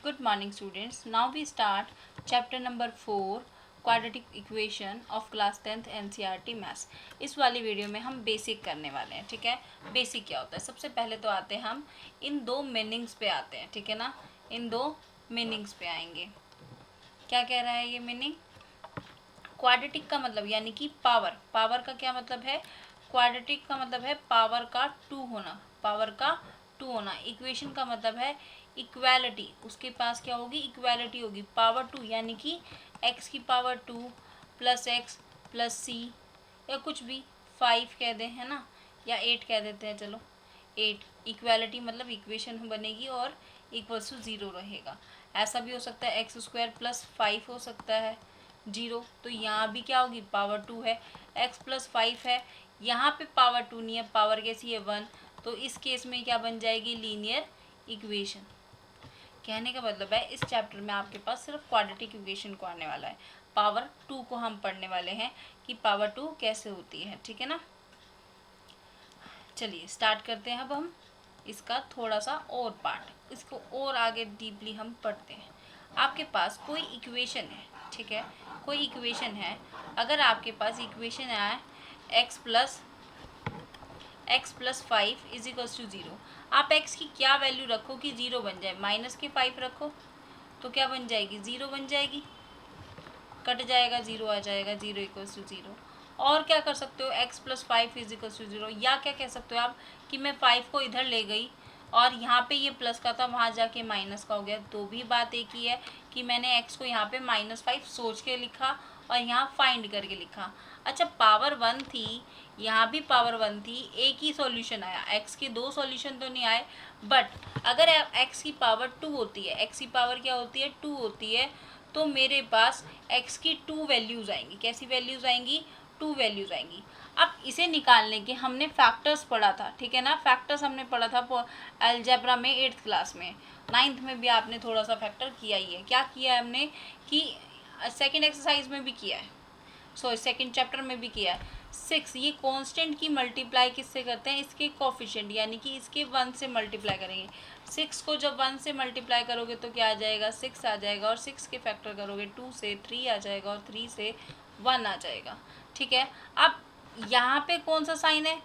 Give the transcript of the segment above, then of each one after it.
Good morning students. Now we start chapter number 4 quadratic equation of class 10th NCERT Maths. इस वाली video में हम basic करने वाले हैं. ठीक है, बेसिक क्या होता है? सबसे पहले तो आते हैं हम इन दो मीनिंग्स पे आते हैं. ठीक है ना, इन दो मीनिंग्स पे आएंगे. क्या कह रहा है ये मीनिंग? क्वाड्रेटिक का मतलब यानी कि पावर. पावर का क्या मतलब है? क्वाड्रेटिक का मतलब है पावर का 2 होना. पावर का 2 होना. इक्वेशन का मतलब है इक्वालिटी. उसके पास क्या होगी? इक्वालिटी होगी. पावर 2 यानी कि x की पावर 2 प्लस एक्स प्लस सी, या कुछ भी 5 कह दें, है ना, या 8 कह देते हैं. चलो 8. इक्वालिटी मतलब इक्वेशन बनेगी और इक्वल्स टू 0 रहेगा. ऐसा भी हो सकता है एक्स स्क्वायर प्लस 5 हो सकता है 0. तो यहाँ भी क्या होगी? पावर 2 है. x प्लस 5 है, यहाँ पे पावर 2 नहीं है, पावर कैसी है? 1. तो इस केस में क्या बन जाएगी? Linear equation. कहने का मतलब है इस चैप्टर में आपके पास सिर्फ क्वाड्रेटिक इक्वेशन को आने वाला है. पावर 2 को हम पढ़ने वाले हैं कि पावर 2 कैसे होती है. ठीक है ना, चलिए स्टार्ट करते हैं. अब हम इसका थोड़ा सा और पार्ट, इसको और आगे डीपली हम पढ़ते हैं. आपके पास कोई इक्वेशन है. ठीक है, कोई इक्वेशन है. अगर आपके पास इक्वेशन है x plus 5 is equals to 0. आप x की क्या वैल्यू रखो कि 0 बन जाए? माइनस के 5 रखो तो क्या बन जाएगी? 0 बन जाएगी. कट जाएगा, 0 आ जाएगा, 0 इक्वल्स टू 0. और क्या कर सकते हो? x plus 5 is equals to 0. या क्या कह सकते हो आप कि मैं 5 को इधर ले गई और यहाँ पे ये प्लस का था, वहाँ जाके माइनस का हो गया. तो भी बात एक ही है कि मैंने x को यहाँ पे -5 सोच के लिखा और यहाँ फाइंड करके लिखा. अच्छा, पावर 1 थी, यहाँ भी पावर 1 थी, एक ही सॉल्यूशन आया. x के दो सॉल्यूशन तो नहीं आए. बट अगर x की पावर 2 होती है, x की पावर क्या होती है? 2 होती है. तो मेरे पास x की 2 वैल्यूज़ आएंगी. कैसी वैल्यूज़ आएंगी? 2 वैल्यूज़ आएंगी. अब इसे निकालने के हमने फैक्टर्स पढ़ा था. ठीक है ना, फैक्टर्स हमने पढ़ा था अलजेब्रा में 8th क्लास में. 9th में भी आपने थोड़ा सा फैक्टर किया ही है. क्या किया है हमने कि सेकेंड एक्सरसाइज में भी किया है, सॉरी सेकेंड चैप्टर में भी किया है. 6, ये कांस्टेंट की मल्टीप्लाई किससे करते हैं? इसके कोफिशिएंट यानी कि इसके 1 से मल्टीप्लाई करेंगे. 6 को जब 1 से मल्टीप्लाई करोगे तो क्या आ जाएगा? 6 आ जाएगा. और 6 के फैक्टर करोगे 2 से 3 आ जाएगा और 3 से 1 आ जाएगा. ठीक है, अब यहाँ पे कौन सा साइन है?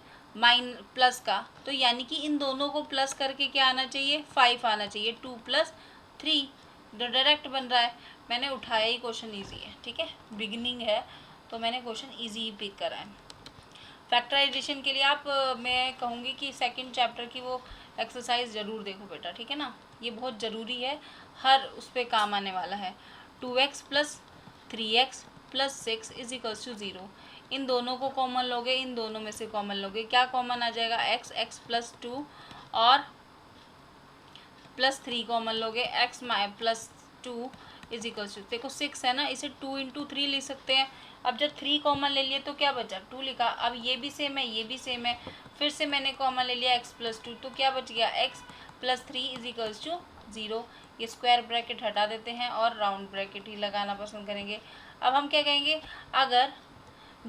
प्लस का. तो यानी कि इन दोनों को प्लस करके क्या आना चाहिए? 5 आना चाहिए. 2 प्लस 3 डायरेक्ट बन रहा है. मैंने उठाया ही क्वेश्चन ईजी है. ठीक है, बिगिनिंग है तो मैंने क्वेश्चन ईजी ही पिक करा है. फैक्टराइजेशन के लिए आप मैं कहूँगी कि सेकंड चैप्टर की वो एक्सरसाइज ज़रूर देखो बेटा. ठीक है ना, ये बहुत ज़रूरी है, हर उस पर काम आने वाला है. 2x plus 3x plus 6 is equals to 0. इन दोनों को कॉमन लोगे, इन दोनों में से कॉमन लोगे, क्या कॉमन आ जाएगा? x प्लस 2 और प्लस 3 कॉमन लोगे, x plus 2 is equals to, देखो 6 है ना, इसे 2 इंटू 3 लिख सकते हैं. अब जब 3 कॉमन ले लिए तो क्या बचा? 2 लिखा. अब ये भी सेम है, ये भी सेम है, फिर से मैंने कॉमन ले लिया x प्लस 2, तो क्या बच गया? x plus 3 is equals to 0. ये स्क्वायर ब्रैकेट हटा देते हैं और राउंड ब्रैकेट ही लगाना पसंद करेंगे. अब हम क्या कहेंगे? अगर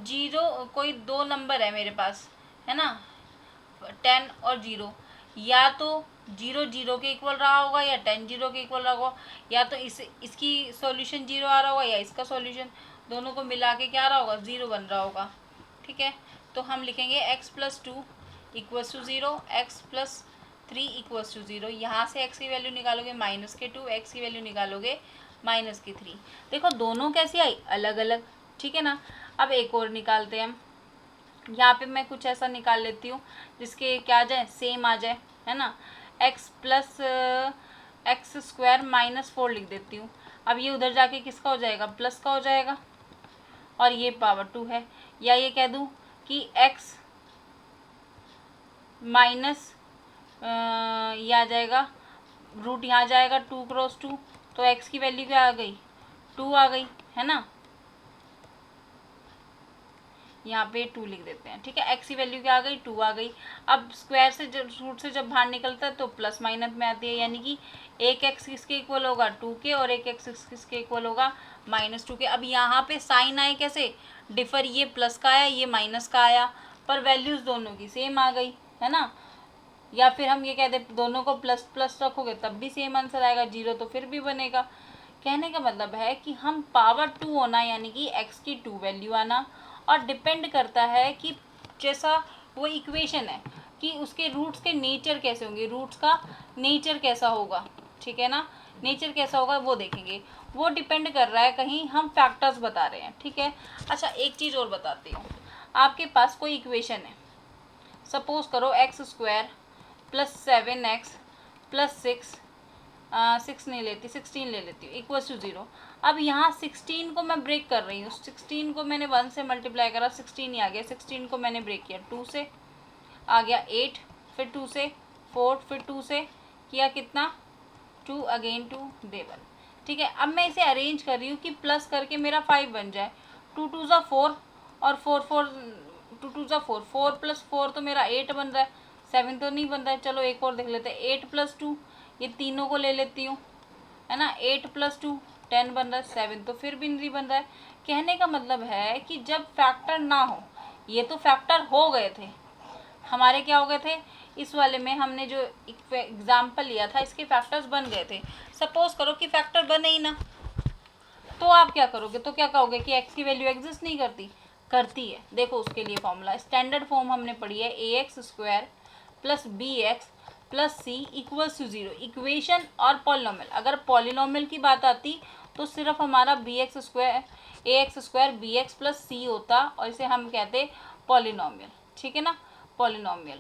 0 कोई दो नंबर है मेरे पास, है ना, 10 और 0, या तो 0 0 के इक्वल रहा होगा या 10 0 के इक्वल रहा होगा, या तो इसकी सॉल्यूशन 0 आ रहा होगा या इसका सॉल्यूशन, दोनों को मिला के क्या आ रहा होगा? 0 बन रहा होगा. ठीक है, तो हम लिखेंगे x plus 2 equals to 0, x plus 3 equals to 0. यहाँ से x की वैल्यू निकालोगे माइनस के 2, x की वैल्यू निकालोगे माइनस की 3. देखो दोनों कैसी आई? अलग अलग. ठीक है ना, अब एक और निकालते हैं हम. यहाँ पे मैं कुछ ऐसा निकाल लेती हूँ जिसके क्या आ जाए? सेम आ जाए, है ना. x plus x square minus 4 लिख देती हूँ. अब ये उधर जाके किसका हो जाएगा? प्लस का हो जाएगा. और ये पावर 2 है. या ये कह दूँ कि x माइनस ये आ जाएगा, रूट यहाँ जाएगा 2 क्रॉस 2, तो x की वैल्यू क्या आ गई? 2 आ गई, है ना. यहाँ पे 2 लिख देते हैं. ठीक है, x की वैल्यू क्या आ गई? 2 आ गई. अब स्क्वायर से जब रूट से जब बाहर निकलता है तो प्लस माइनस में आती है, यानी कि एक x किसके इक्वल होगा? 2 के, और एक x किसके इक्वल होगा? -2 के. अब यहाँ पे साइन आए कैसे? डिफर, ये प्लस का आया, ये माइनस का आया, पर वैल्यूज़ दोनों की सेम आ गई, है ना. या फिर हम ये कह दें दोनों को प्लस प्लस रखोगे तब भी सेम आंसर आएगा, 0 तो फिर भी बनेगा। कहने का मतलब है कि हम पावर 2 होना यानी कि x की 2 वैल्यू आना, और डिपेंड करता है कि जैसा वो इक्वेशन है कि उसके रूट्स के नेचर कैसे होंगे, रूट्स का नेचर कैसा होगा, ठीक है ना, नेचर कैसा होगा वो देखेंगे। वो डिपेंड कर रहा है, कहीं हम फैक्टर्स बता रहे हैं, ठीक है। अच्छा एक चीज़ और बताती हूँ, आपके पास कोई इक्वेशन है, सपोज करो x² + 7x + 6 नहीं लेती 16 ले लेती हूँ इक्वल्स टू 0। अब यहाँ 16 को मैं ब्रेक कर रही हूँ, 16 को मैंने 1 से मल्टीप्लाई करा, 16 ही आ गया। 16 को मैंने ब्रेक किया 2 से, आ गया 8, फिर 2 से 4, फिर 2 से किया कितना 2, अगेन 2 दे 1, ठीक है। अब मैं इसे अरेंज कर रही हूँ कि प्लस करके मेरा 5 बन जाए। 2 2 ज़ा 4 और 4 4 2 2 ज़ा 4, 4 + 4 तो मेरा 8 बन रहा है, 7 तो नहीं बन रहा है। चलो एक और देख लेते हैं, 8 + 2, ये तीनों को ले लेती हूँ, है ना, 8 + 2 10 बन रहा है, 7 तो फिर भी नहीं बन रहा है। कहने का मतलब है कि जब फैक्टर ना हो, ये तो फैक्टर हो गए थे हमारे, क्या हो गए थे, इस वाले में हमने जो एग्जाम्पल लिया था इसके फैक्टर्स बन गए थे। सपोज करो कि फैक्टर बने ही ना, तो आप क्या करोगे, तो क्या कहोगे कि x की वैल्यू एग्जिस्ट नहीं करती, करती है। देखो उसके लिए फॉर्मूला, स्टैंडर्ड फॉर्म हमने पढ़ी है, ax² + bx + c = 0। इक्वेशन और पॉलिनोमियल, अगर पॉलिनोमियल की बात आती तो सिर्फ हमारा ax² bx + c होता और इसे हम कहते पॉलिनोमियल, ठीक है ना, पॉलिनोमियल।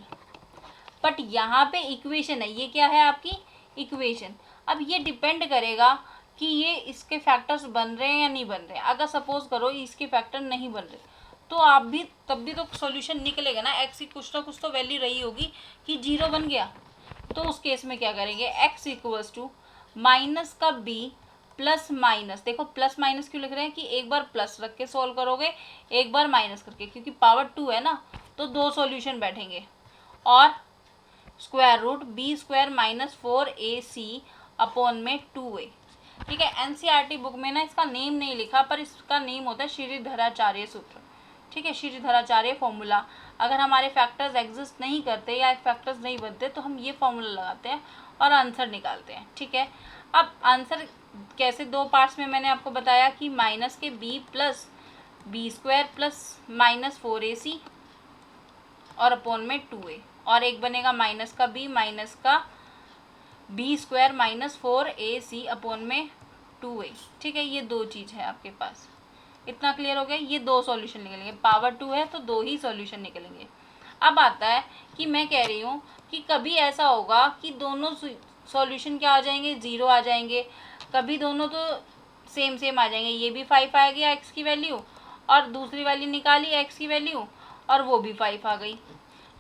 बट यहाँ पे इक्वेशन है, ये क्या है आपकी इक्वेशन। अब ये डिपेंड करेगा कि ये इसके फैक्टर्स बन रहे हैं या नहीं बन रहे हैं। अगर सपोज करो इसके फैक्टर नहीं बन रहे तो आप भी तब भी तो सॉल्यूशन निकलेगा ना, x की कुछ ना कुछ तो वैल्यू रही होगी कि 0 बन गया। तो उस केस में क्या करेंगे, x = माइनस का b प्लस माइनस, देखो प्लस माइनस क्यों लिख रहे हैं कि एक बार प्लस रख के सॉल्व करोगे, एक बार माइनस करके, क्योंकि पावर 2 है ना तो 2 सॉल्यूशन बैठेंगे। और √ b² - 4ac अपॉन में 2a, ठीक है। एनसीईआरटी बुक में ना इसका नेम नहीं लिखा, पर इसका नेम होता है श्रीधराचार्य सूत्र, ठीक है, श्रीधराचार्य फॉर्मूला। अगर हमारे फैक्टर्स एग्जिस्ट नहीं करते या फैक्टर्स नहीं बनते तो हम ये फॉर्मूला लगाते हैं और आंसर निकालते हैं, ठीक है। अब आंसर कैसे, 2 पार्ट्स में मैंने आपको बताया कि माइनस के b + b² + -4ac और अपॉन में 2a, और एक बनेगा माइनस का b माइनस का b² - 4ac अपॉन में 2a, ठीक है। ये 2 चीज़ है आपके पास, इतना क्लियर हो गया। ये 2 सॉल्यूशन निकलेंगे, पावर 2 है तो 2 ही सॉल्यूशन निकलेंगे। अब आता है कि मैं कह रही हूँ कि कभी ऐसा होगा कि दोनों सॉल्यूशन क्या आ जाएंगे, 0 आ जाएंगे, कभी दोनों तो सेम सेम आ जाएंगे। ये भी 5 आ गया x की वैल्यू, और दूसरी वाली निकाली x की वैल्यू और वो भी 5 आ गई,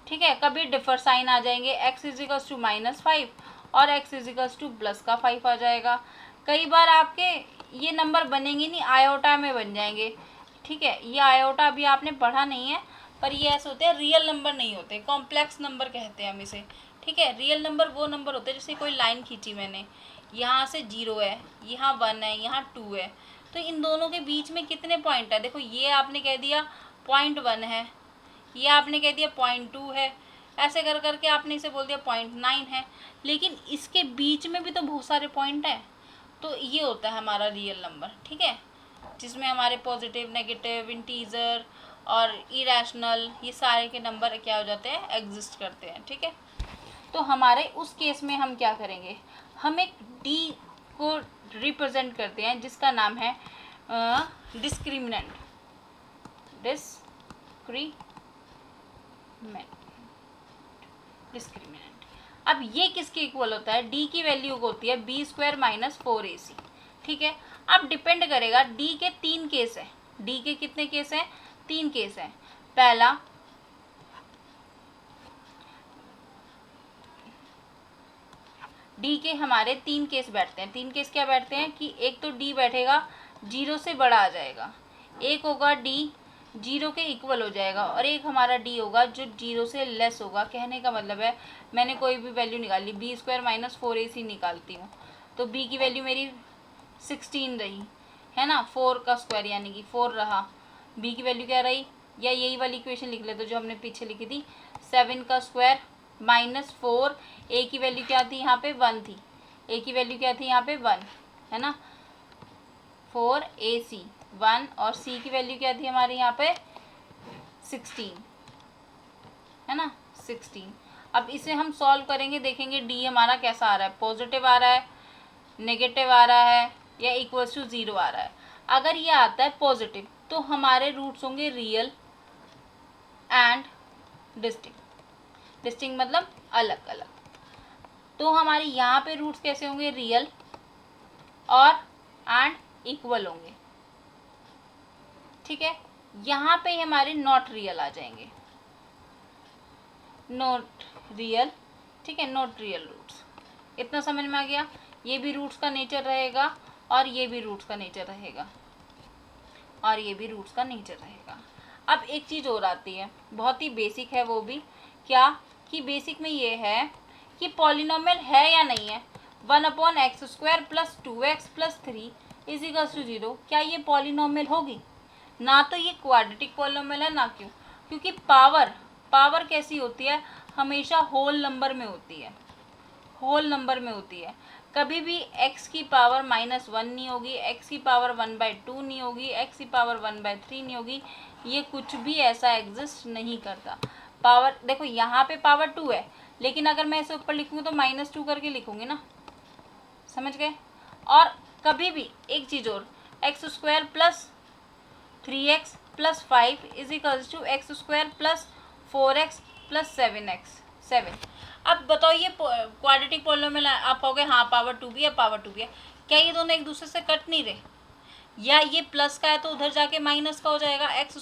ठीक है। कभी डिफर साइन आ जाएंगे, x = -5 और x + का 5 आ जाएगा। कई बार आपके ये नंबर बनेंगे नहीं, आयोटा में बन जाएंगे, ठीक है। ये आयोटा अभी आपने पढ़ा नहीं है, पर ये ऐसे होते हैं, रियल नंबर नहीं होते, कॉम्प्लेक्स नंबर कहते हैं हम इसे, ठीक है। रियल नंबर वो नंबर होते हैं, जैसे कोई लाइन खींची मैंने, यहाँ से 0 है, यहाँ 1 है, यहाँ 2 है, तो इन दोनों के बीच में कितने पॉइंट है, देखो ये आपने कह दिया 0.1 है, ये आपने कह दिया 0.2 है, ऐसे कर करके आपने इसे बोल दिया 0.9 है, लेकिन इसके बीच में भी तो बहुत सारे पॉइंट हैं। तो ये होता है हमारा रियल नंबर, ठीक है, जिसमें हमारे पॉजिटिव, नेगेटिव, इंटीजर और इरेशनल, ये सारे के नंबर क्या हो जाते हैं, एग्जिस्ट करते हैं, ठीक है। तो हमारे उस केस में हम क्या करेंगे, हम एक डी को रिप्रेजेंट करते हैं जिसका नाम है डिस्क्रिमिनेंट, डिस्क्रिमिनेंट। अब ये किसके इक्वल होता है, d की वैल्यू को होती है b² - 4ac, ठीक है। अब डिपेंड करेगा, d के 3 केस हैं, d के कितने केस हैं, 3 केस हैं। पहला d के हमारे 3 केस बैठते हैं। 3 केस क्या बैठते हैं कि एक तो d बैठेगा 0 से बड़ा आ जाएगा, एक होगा d 0 के इक्वल हो जाएगा, और एक हमारा d होगा जो 0 से लेस होगा। कहने का मतलब है मैंने कोई भी वैल्यू निकाली, b² - 4ac निकालती हूँ तो b की वैल्यू मेरी 16 रही, है ना, 4 का स्क्वायर यानी कि 4 रहा, b की वैल्यू क्या रही, या यही वाली इक्वेशन लिख लेते जो हमने पीछे लिखी थी, 7 का स्क्वायर -4, ए की वैल्यू क्या थी यहाँ पे 1 थी, ए की वैल्यू क्या थी यहाँ पे 1 है ना, 4ac 1 और c की वैल्यू क्या थी हमारे यहाँ पे 16 है ना 16। अब इसे हम सॉल्व करेंगे, देखेंगे डी हमारा कैसा आ रहा है, पॉजिटिव आ रहा है, नेगेटिव आ रहा है या इक्वल्स टू 0 आ रहा है। अगर ये आता है पॉजिटिव तो हमारे रूट्स होंगे रियल एंड डिस्टिंक्ट। डिस्टिंक्ट मतलब अलग अलग। तो हमारे यहाँ पे रूट्स कैसे होंगे, रियल और एंड इक्वल होंगे, ठीक है। यहाँ पे हमारे नॉट रियल आ जाएंगे, नॉट रियल, ठीक है, नॉट रियल रूट्स। इतना समझ में आ गया। ये भी रूट्स का नेचर रहेगा और ये भी रूट्स का नेचर रहेगा और ये भी रूट्स का नेचर रहेगा। अब एक चीज़ और आती है, बहुत ही बेसिक है वो भी, क्या कि बेसिक में ये है कि पॉलिनोमियल है या नहीं है। 1/x² + 2x + 3 = 0, क्या ये पॉलिनोमियल होगी? ना तो ये क्वाड्रेटिक पॉलिनोमियल है ना, क्यों? क्योंकि पावर कैसी होती है, हमेशा होल नंबर में होती है, होल नंबर में होती है। कभी भी x की पावर -1 नहीं होगी, x की पावर 1/2 नहीं होगी, x की पावर 1/3 नहीं होगी, ये कुछ भी ऐसा एग्जिस्ट नहीं करता। पावर देखो यहाँ पे पावर 2 है, लेकिन अगर मैं इसे ऊपर लिखूँगी तो -2 करके लिखूँगी ना, समझ गए। और कभी भी एक चीज़ और, x² + 3x + 5 = x² + 4x + 7x। अब बताओ ये क्वाड्रेटिक पॉलिनोमियल आप कहोगे हाँ पावर 2 भी है, पावर 2 भी है, क्या ये दोनों एक दूसरे से कट नहीं रहे? या ये प्लस का है तो उधर जाके माइनस का हो जाएगा, x² -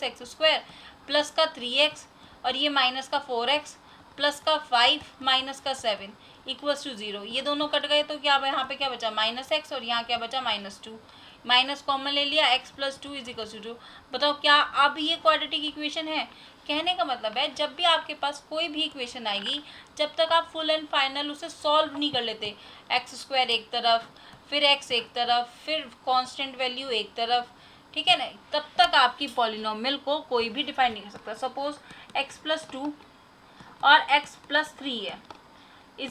x² प्लस का 3x और ये माइनस का 4x प्लस का 5 माइनस का 7 = 0। ये दोनों कट गए तो क्या यहाँ पे क्या बचा, -x, और यहाँ क्या बचा -2, माइनस कॉमन ले लिया, x + 2 = 2। बताओ क्या अब ये क्वाड्रेटिक इक्वेशन है? कहने का मतलब है जब भी आपके पास कोई भी इक्वेशन आएगी, जब तक आप फुल एंड फाइनल उसे सॉल्व नहीं कर लेते, x² एक तरफ, फिर x एक तरफ, फिर कांस्टेंट वैल्यू एक तरफ, ठीक है ना, तब तक आपकी पॉलिनोमियल को कोई भी डिफाइन नहीं कर सकता। सपोज x + 2 और x + 3 है =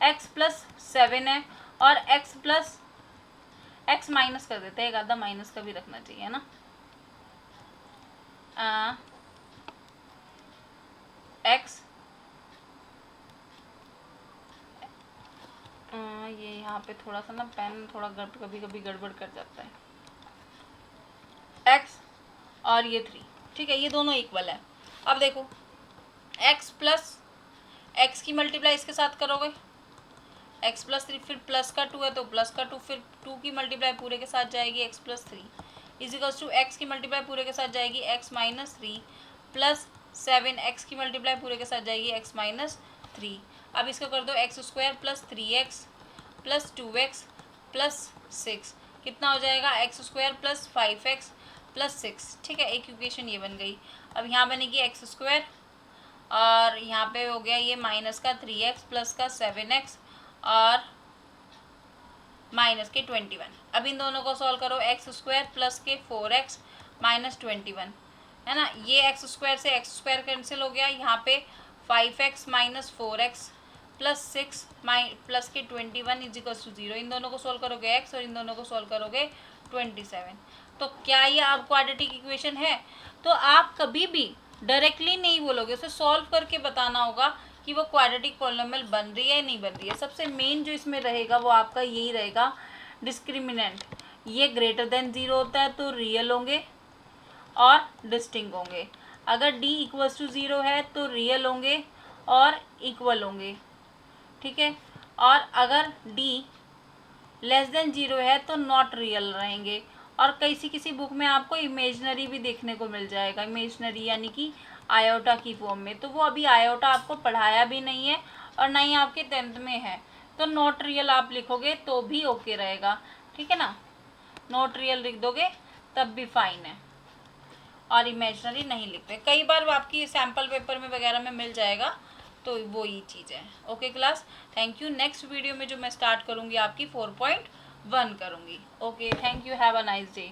x + 7 है और x माइनस कर देते हैं, एक आधा माइनस का भी रखना चाहिए ना, x ये यहाँ पे थोड़ा सा ना पेन थोड़ा कभी कभी गड़बड़ कर जाता है, x और ये 3, ठीक है, ये दोनों इक्वल है। अब देखो x + x की मल्टीप्लाई इसके साथ करोगे, x + 3, फिर प्लस का 2 है तो प्लस का 2, फिर 2 की मल्टीप्लाई पूरे के साथ जाएगी x + 3 = x की मल्टीप्लाई पूरे के साथ जाएगी x - 3 प्लस 7, x की मल्टीप्लाई पूरे के साथ जाएगी x - 3। अब इसको कर दो x² + 3x + 2x + 6, कितना हो जाएगा x² + 5x + 6, ठीक है, एक इक्वेशन ये बन गई। अब यहाँ बनेगी x² और यहाँ पे हो गया ये माइनस का 3x प्लस का 7x और माइनस के 21। अब इन दोनों को सॉल्व करो, x² प्लस के 4x माइनस 21 है ना, ये x² से x² कैंसिल हो गया, यहाँ पे 5x minus 4x plus 6 plus के 21 = 0। इन दोनों को सॉल्व करोगे x और इन दोनों को सॉल्व करोगे 27। तो क्या ये आप क्वाड्रेटिक इक्वेशन है? तो आप कभी भी डायरेक्टली नहीं बोलोगे, उसे सॉल्व करके बताना होगा कि वो क्वाड्रेटिक पॉलिनोमियल बन रही है नहीं बन रही है। सबसे मेन जो इसमें रहेगा वो आपका यही रहेगा, डिस्क्रिमिनेंट। ये > 0 होता है तो रियल होंगे और डिस्टिंक्ट होंगे। अगर d = 0 है तो रियल होंगे और इक्वल होंगे, ठीक है। और अगर d <0 है तो नॉट रियल रहेंगे। और किसी बुक में आपको इमेजनरी भी देखने को मिल जाएगा, इमेजनरी यानी कि आयोटा की फॉर्म में, तो वो अभी आयोटा आपको पढ़ाया भी नहीं है और ना ही आपके 10th में है, तो नॉट रियल आप लिखोगे तो भी ओके रहेगा, ठीक है ना, नॉट रियल लिख दोगे तब भी फाइन है और इमेजनरी नहीं लिखते। कई बार आपकी सैम्पल पेपर में वगैरह में मिल जाएगा, तो वो ही चीज़ है। Okay class, thank you. Next video में जो मैं स्टार्ट करूँगी आपकी 4.1 करूँगी। Okay, thank you, have a nice day.